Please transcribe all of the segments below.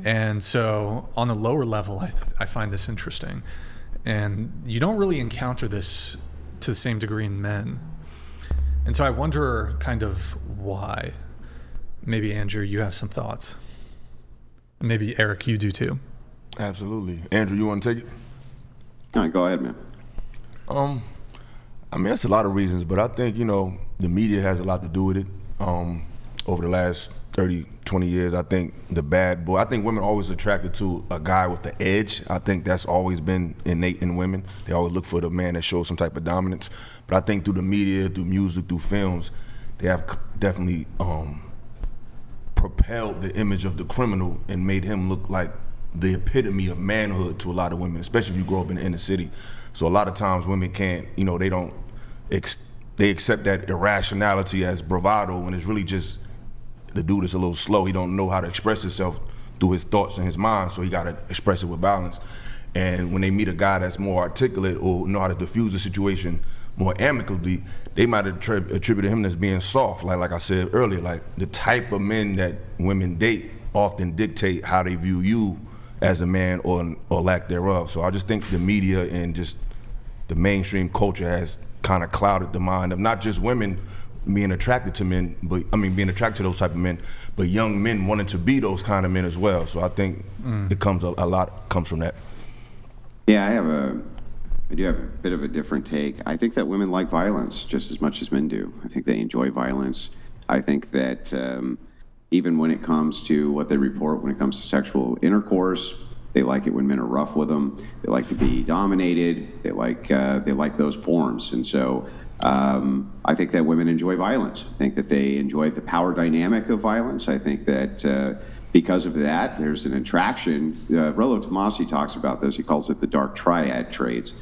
And so on a lower level, I find this interesting. And you don't really encounter this to the same degree in men. And so I wonder kind of why. Maybe, Andrew, you have some thoughts. Maybe, Eric, you do too. Absolutely. Andrew, you want to take it? All right, go ahead, man. I mean, that's a lot of reasons, but I think, the media has a lot to do with it. Over the last 30, 20 years, I think I think women are always attracted to a guy with the edge. I think that's always been innate in women. They always look for the man that shows some type of dominance. But I think through the media, through music, through films, they have definitely propelled the image of the criminal and made him look like the epitome of manhood to a lot of women, especially if you grow up in the inner city. So a lot of times women can't, they accept that irrationality as bravado when it's really just the dude is a little slow. He don't know how to express himself through his thoughts and his mind, so he got to express it with violence. And when they meet a guy that's more articulate or know how to diffuse the situation more amicably, they might attribute him as being soft. Like I said earlier, like the type of men that women date often dictate how they view you as a man or lack thereof. So I just think the media and just the mainstream culture has kind of clouded the mind of not just women being attracted to men, being attracted to those type of men, but young men wanting to be those kind of men as well. So I think it comes a lot comes from that. Yeah, I do have a bit of a different take. I think that women like violence just as much as men do. I think they enjoy violence. I think that even when it comes to what they report, when it comes to sexual intercourse, they like it when men are rough with them. They like to be dominated. They like those forms. And so I think that women enjoy violence. I think that they enjoy the power dynamic of violence. I think that because of that, there's an attraction. Rollo Tomassi talks about this. He calls it the dark triad traits.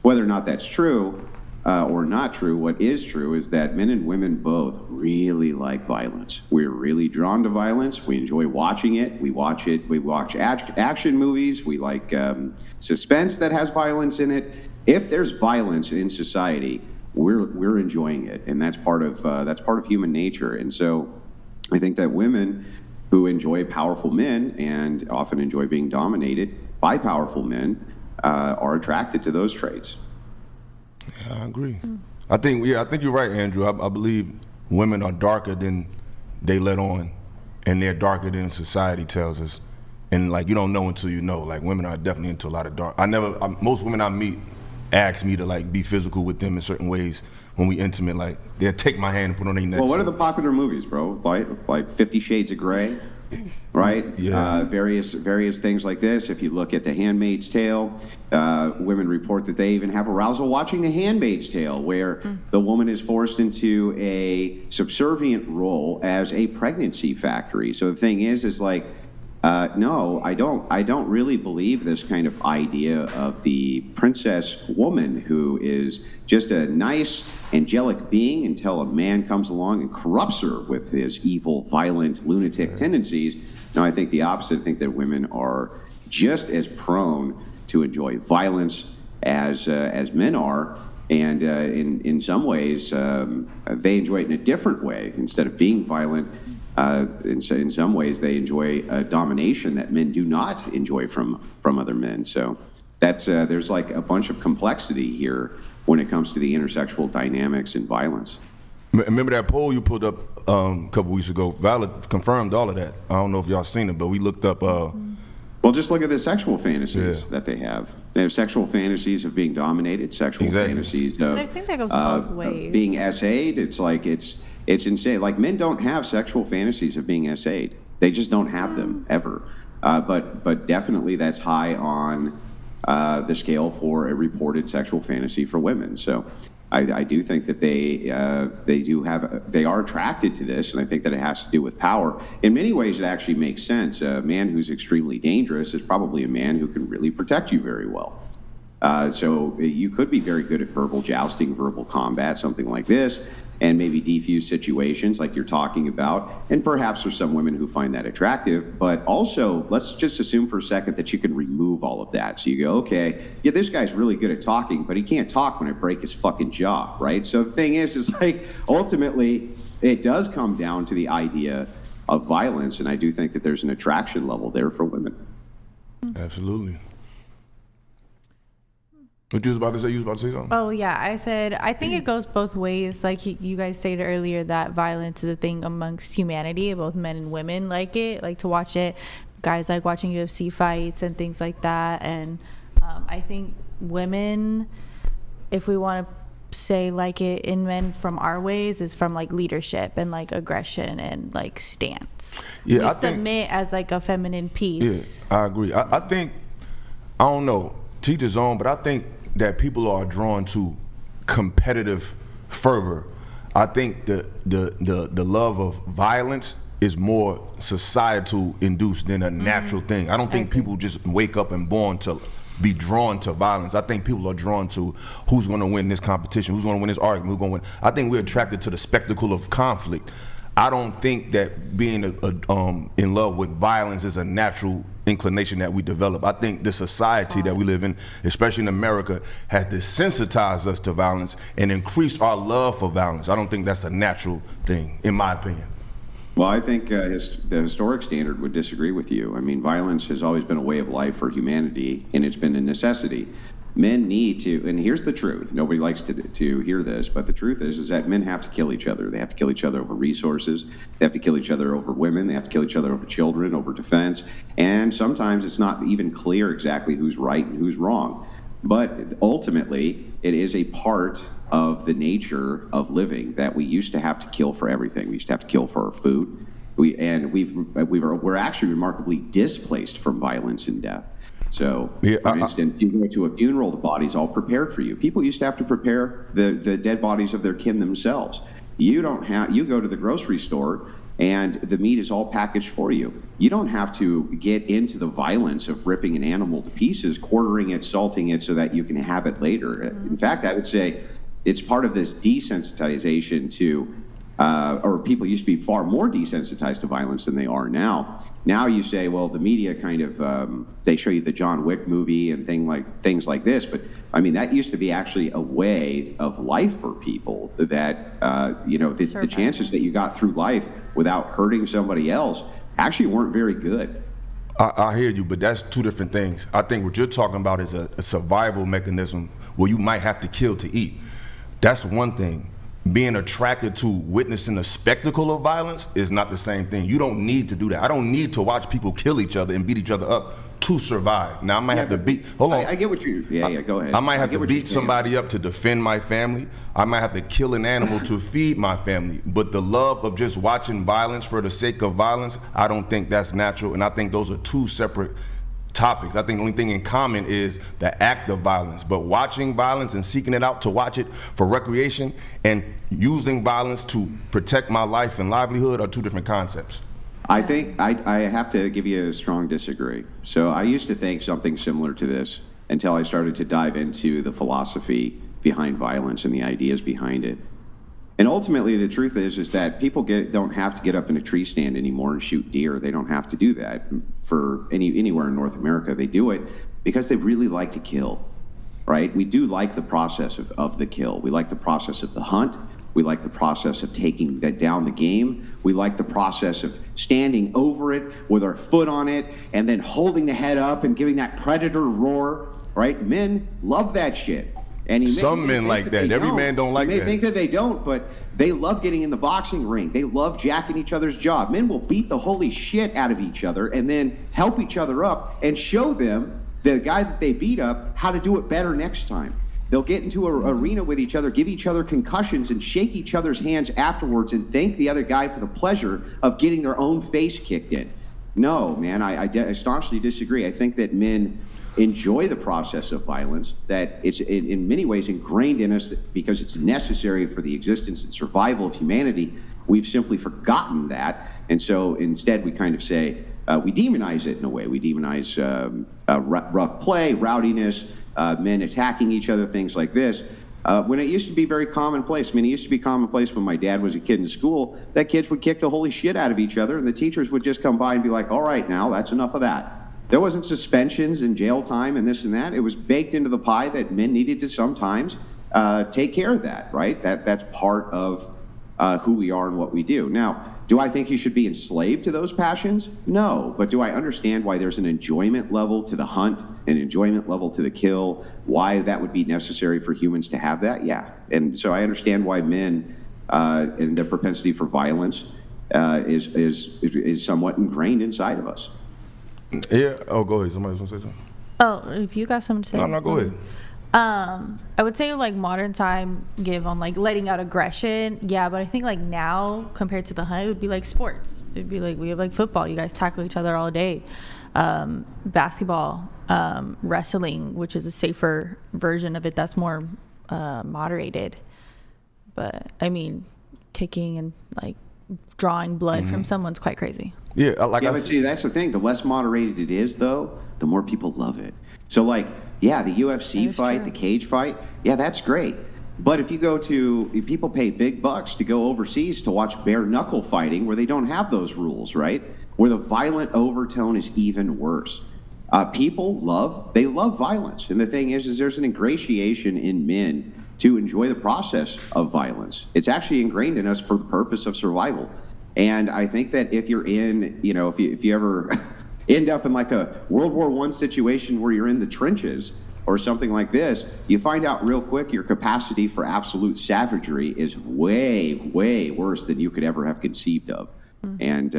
Whether or not that's true or not true, what is true is that men and women both really like violence. We're really drawn to violence. We enjoy watching it. We watch action movies. We like suspense that has violence in it. If there's violence in society, we're enjoying it, and that's part of human nature. And so I think that women who enjoy powerful men and often enjoy being dominated by powerful men are attracted to those traits. Yeah, I agree. I think you're right, Andrew. I believe women are darker than they let on, and they're darker than society tells us. And like, you don't know until you know. Like, women are definitely into a lot of dark. Most women I meet ask me to like be physical with them in certain ways when we intimate. Like, they'll take my hand and put it on their neck. Well, what are the popular movies, bro? Like 50 Shades of Grey, right? Yeah. Various things like this. If you look at The Handmaid's Tale, women report that they even have arousal watching The Handmaid's Tale, where the woman is forced into a subservient role as a pregnancy factory. So the thing is like, no, I don't really believe this kind of idea of the princess woman who is just a nice, angelic being until a man comes along and corrupts her with his evil, violent, lunatic tendencies. No, I think the opposite. I think that women are just as prone to enjoy violence as men are. And in some ways, they enjoy it in a different way. Instead of being violent, in some ways, they enjoy domination that men do not enjoy from other men. So that's there's like a bunch of complexity here when it comes to the intersexual dynamics and violence. Remember that poll you put up a couple weeks ago? Valid confirmed all of that. I don't know if y'all seen it, but we looked up. Well, just look at the sexual fantasies that they have. They have sexual fantasies of being dominated, sexual fantasies of, I think that goes both ways. Being essayed. It's like it's insane. Like, men don't have sexual fantasies of being essayed. They just don't have them ever. But definitely that's high on the scale for a reported sexual fantasy for women. So I do think that they are attracted to this, and I think that it has to do with power. In many ways, it actually makes sense. A man who's extremely dangerous is probably a man who can really protect you very well. So you could be very good at verbal jousting, verbal combat, something like this, and maybe defuse situations like you're talking about. And perhaps there's some women who find that attractive, but also let's just assume for a second that you can remove all of that. So you go, okay, yeah, this guy's really good at talking, but he can't talk when I break his fucking jaw, right? So the thing is like, ultimately, it does come down to the idea violence, and I do think that there's an attraction level there for women. Absolutely. What you was about to say? You was about to say something? Oh, yeah. I said, I think it goes both ways. Like you guys stated earlier that violence is a thing amongst humanity. Both men and women like to watch it. Guys like watching UFC fights and things like that. And I think women, if we want to say like it in men from our ways, is from like leadership and like aggression and like stance. Yeah, I submit as like a feminine piece. Yeah, I agree. I think, I don't know, teach his own, but I think that people are drawn to competitive fervor. I think the love of violence is more societal induced than a natural thing. I don't think people just wake up and born to be drawn to violence. I think people are drawn to who's going to win this competition, who's going to win this argument, who's going to win. I think we're attracted to the spectacle of conflict. I don't think that being in love with violence is a natural inclination that we develop. I think the society that we live in, especially in America, has desensitized us to violence and increased our love for violence. I don't think that's a natural thing, in my opinion. Well, I think the historic standard would disagree with you. I mean, violence has always been a way of life for humanity, and it's been a necessity. Men need to, and here's the truth. Nobody likes to hear this, but the truth is that men have to kill each other. They have to kill each other over resources. They have to kill each other over women. They have to kill each other over children, over defense. And sometimes it's not even clear exactly who's right and who's wrong. But ultimately, it is a part of the nature of living that we used to have to kill for everything. We used to have to kill for our food. We're actually remarkably displaced from violence and death. So, for instance, you go to a funeral, the body's all prepared for you. People used to have to prepare the dead bodies of their kin themselves. You go to the grocery store and the meat is all packaged for you. You don't have to get into the violence of ripping an animal to pieces, quartering it, salting it so that you can have it later. In fact, I would say it's part of this desensitization to or people used to be far more desensitized to violence than they are now. Now you say, well, the media kind of, they show you the John Wick movie and things like this, but I mean, that used to be actually a way of life for people that, the chances that you got through life without hurting somebody else actually weren't very good. I hear you, but that's two different things. I think what you're talking about is a survival mechanism where you might have to kill to eat. That's one thing. Being attracted to witnessing a spectacle of violence is not the same thing. You don't need to do that. I don't need to watch people kill each other and beat each other up to survive. Now I might have to beat, hold on. I get what you, go ahead. I might have to beat somebody up to defend my family. I might have to kill an animal to feed my family. But the love of just watching violence for the sake of violence, I don't think that's natural. And I think those are two separate topics. I think the only thing in common is the act of violence, but watching violence and seeking it out to watch it for recreation and using violence to protect my life and livelihood are two different concepts. I think I have to give you a strong disagree. So I used to think something similar to this until I started to dive into the philosophy behind violence and the ideas behind it. And ultimately, the truth is that people don't have to get up in a tree stand anymore and shoot deer. They don't have to do that for anywhere in North America. They do it because they really like to kill, right? We do like the process of the kill. We like the process of the hunt. We like the process of taking down the game. We like the process of standing over it with our foot on it and then holding the head up and giving that predator roar, right? Men love that shit. And some men like that. Every man don't like that. You may think that they don't, but they love getting in the boxing ring. They love jacking each other's jaw. Men will beat the holy shit out of each other and then help each other up and show them, the guy that they beat up, how to do it better next time. They'll get into an arena with each other, give each other concussions, and shake each other's hands afterwards and thank the other guy for the pleasure of getting their own face kicked in. No, man, I staunchly disagree. I think that men enjoy the process of violence, that it's in many ways ingrained in us because it's necessary for the existence and survival of humanity. We've simply forgotten that. And so instead we kind of say, we demonize it in a way. We demonize rough play, rowdiness, men attacking each other, things like this. When it used to be very commonplace. I mean, it used to be commonplace when my dad was a kid in school that kids would kick the holy shit out of each other and the teachers would just come by and be like, all right, now that's enough of that. There wasn't suspensions and jail time and this and that. It was baked into the pie that men needed to sometimes take care of that, right? That's part of who we are and what we do. Now, do I think you should be enslaved to those passions? No. But do I understand why there's an enjoyment level to the hunt, an enjoyment level to the kill, why that would be necessary for humans to have that? Yeah. And so I understand why men and the propensity for violence is somewhat ingrained inside of us. Yeah. Oh, go ahead. Somebody want to say something? Oh, if you got something to say. No, go ahead. I would say like modern time give on like letting out aggression. Yeah, but I think like now compared to the hunt, it would be like sports. It'd be like we have like football. You guys tackle each other all day. Basketball, wrestling, which is a safer version of it. That's more moderated. But I mean, kicking and like drawing blood from someone's quite crazy. Yeah, But see, that's the thing. The less moderated it is, though, the more people love it. So, like, yeah, the UFC fight, the cage fight, yeah, that's great. But if you go to, people pay big bucks to go overseas to watch bare knuckle fighting where they don't have those rules, right? Where the violent overtone is even worse. People love violence. And the thing is there's an ingratiation in men to enjoy the process of violence. It's actually ingrained in us for the purpose of survival. And I think that if you're in, if you ever end up in like a World War I situation where you're in the trenches or something like this, you find out real quick your capacity for absolute savagery is way, way worse than you could ever have conceived of. And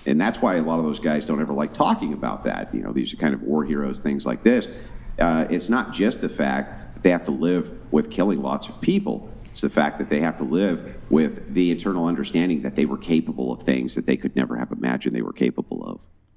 that's why a lot of those guys don't ever like talking about that. These are kind of war heroes, things like this. It's not just the fact that they have to live with killing lots of people. It's the fact that they have to live with the internal understanding that they were capable of things that they could never have imagined they were capable of.